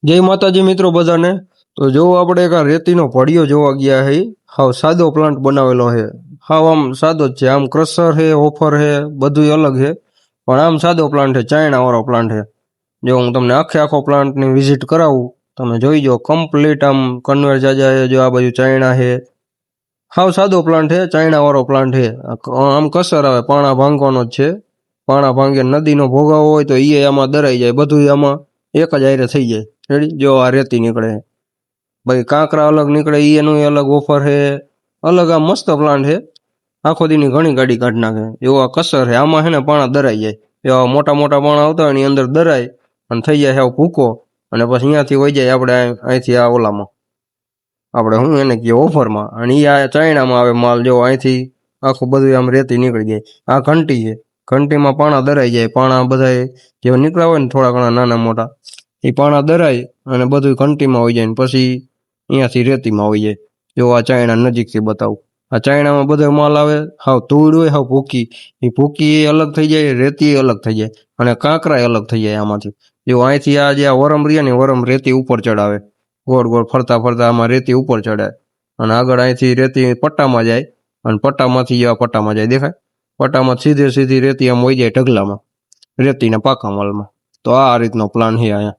જય માતાજી મિત્રો બધાને। તો જો આપણે એક આ રેતીનો ભડિયો જોવા ગયા હે। હાવ સાદો પ્લાન્ટ બનાવેલો હે। હાવ આમ સાદો જ છે। આમ ક્રશર હે, ઓફર હે, બધું અલગ હે, પણ આમ સાદો પ્લાન્ટ હે, ચાઇના વાળો પ્લાન્ટ હે। જો હું તમને આખો પ્લાન્ટની વિઝિટ કરાવું, તમે જોઈ જો કમ્પ્લીટ આમ કન્વેર જાજા હે। જો આ બાજુ ચાઇના હે, હાવ સાદો પ્લાન્ટ હે, ચાઇના વાળો પ્લાન્ટ હે। આમ કસર આવે, પાણા ભાંગવાનો જ છે। પાણા ભાંગે નદીનો ભોગાવો હોય તો ઈ આમાં દરાઈ જાય, બધું આમાં એક જ હારે થઈ જાય। રેડી, જો આ રેતી નીકળે છે। ભાઈ કાંકરા અલગ નીકળે, ઈ એનું અલગ ઓફર હે, અલગ આ મસ્ત પ્લાન્ટ હે। આખો દીની ઘણી ગાડી કાઢ નાખે એવો આ કસર હે। આમાં હે ને પાણા દરાઈ જાય, એવા મોટા મોટા પાણા આવતા હોય એની અંદર દરાય અને થઈ જાય હાવ ભૂકો, અને પછી અહીંયાથી વહી જાય આપણે અહીંથી આ ઓલામાં, આપણે શું એને કહીએ ઓફરમાં, અને ઈ આ ચાઇનામાં આવે માલ। જો અહીંથી આખું બધું આમ રેતી નીકળી જાય। આ ઘંટી છે, ઘંટીમાં પાણા દરાઈ જાય। પાણા બધા જે નીકળ્યા હોય ને થોડા ઘણા નાના મોટા, એ પાણા દરાય અને બધું ઘંટીમાં હોય જાય, ને પછી અહીંયાથી રેતીમાં હોય જાય। જો આ ચાઇના નજીકથી બતાવું, આ ચાઇનામાં બધો માલ આવે, હાવ ધૂળ હોય, હાવ ભૂકી, એ ભૂકી એ અલગ થઈ જાય, રેતી એ અલગ થઈ જાય, અને કાંકરા અલગ થઈ જાય આમાંથી। જો અહીંથી આ જે આ વરમ રહ્યા ને, વરમ રેતી ઉપર ચડાવે, ગોળ ગોળ ફરતા ફરતા આમાં રેતી ઉપર ચડે, અને આગળ અહીંથી રેતી પટ્ટામાં જાય, અને પટ્ટામાંથી આ પટ્ટામાં જાય, દેખાય? પટ્ટામાં સીધે સીધી રેતી આમ વહી જાય ઢગલામાં, રેતીના પાકા માલમાં। તો આ રીતનો પ્લાન છે અહીંયા।